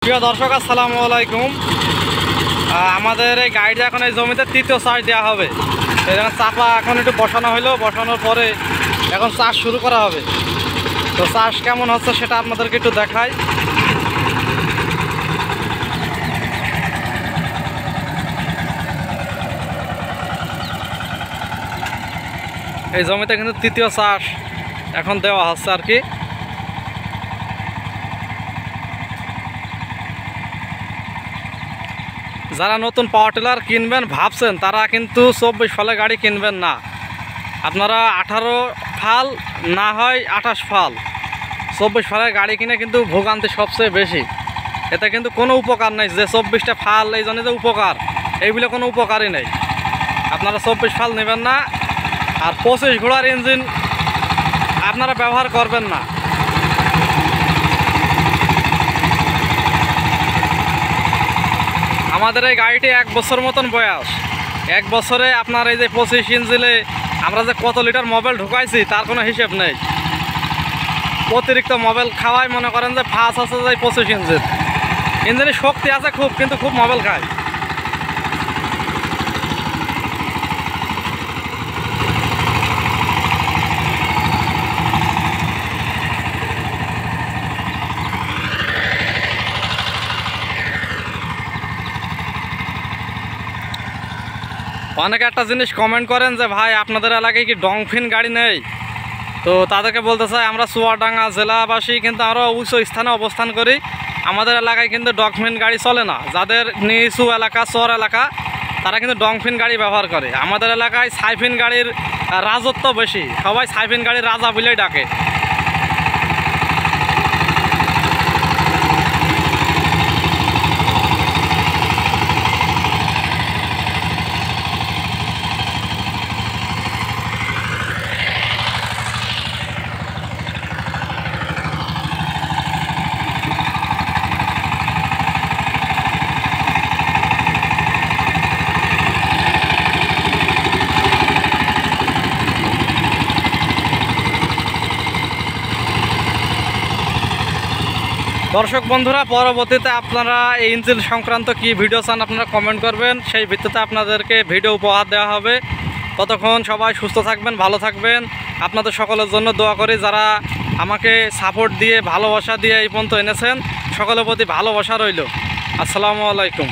প্রিয় দর্শক আসসালামু আলাইকুম। আমাদের এই গাড়িটা এখন এই জমিতে তৃতীয় চাষ দেওয়া হবে। এখানে চাপা এখন একটু বসানো হলো, বসানোর পরে এখন চাষ শুরু করা হবে। তো চাষ কেমন হচ্ছে সেটা আপনাদেরকে একটু দেখাই। এই জমিতে কিন্তু তৃতীয় চাষ এখন দেওয়া হচ্ছে আর কি। যারা নতুন পাওয়ার টিলার কিনবেন ভাবছেন তারা কিন্তু 24 ফালে গাড়ি কিনবেন না। আপনারা 18 ফাল না হয় 28 ফাল 24 ফালের গাড়ি কিনে কিন্তু ভোগান্তি সবচেয়ে বেশি। এতে কিন্তু কোনো উপকার নেই। যে 24টা ফাল এই জন্য যে উপকার, এইগুলো কোনো উপকারই নেই। আপনারা 24 ফাল নেবেন না, আর 25 ঘোড়ার ইঞ্জিন আপনারা ব্যবহার করবেন না। আমাদের এই গাড়িটি 1 বছর মতন বয়স। 1 বছরে আপনার এই যে 25 ইঞ্জিনে আমরা যে কত লিটার মোবাইল ঢুকাইছি তার কোনো হিসেব নেই। অতিরিক্ত মোবাইল খাওয়াই মনে করেন যে ফাঁস আছে যে 25 ইঞ্জিনে শক্তি আছে খুব, কিন্তু খুব মোবাইল খায়। অনেকে একটা জিনিস কমেন্ট করেন যে ভাই আপনাদের এলাকায় কি ডংফিন গাড়ি নেই? তো তাদেরকে বলতে চাই, আমরা চুয়াডাঙ্গা জেলাবাসী কিন্তু আরও উচ্চ স্থানে অবস্থান করি। আমাদের এলাকায় কিন্তু ডংফিন গাড়ি চলে না। যাদের নিচু এলাকা, চর এলাকা, তারা কিন্তু ডংফিন গাড়ি ব্যবহার করে। আমাদের এলাকায় সাইফিন গাড়ির রাজত্ব বেশি, সবাই সাইফিন গাড়ির রাজা বলেই ডাকে। দর্শক বন্ধুরা, পরবর্তীতে আপনারা এই ইঞ্জিন সংক্রান্ত কি ভিডিও চান আপনারা কমেন্ট করবেন, সেই ভিত্তিতে আপনাদেরকে ভিডিও উপহার দেওয়া হবে। ততক্ষণ সবাই সুস্থ থাকবেন, ভালো থাকবেন। আপনাদের সকলের জন্য দোয়া করি। যারা আমাকে সাপোর্ট দিয়ে, ভালোবাসা দিয়ে এই পর্যন্ত এনেছেন, সকলের প্রতি ভালোবাসা রইল। আসসালামু আলাইকুম।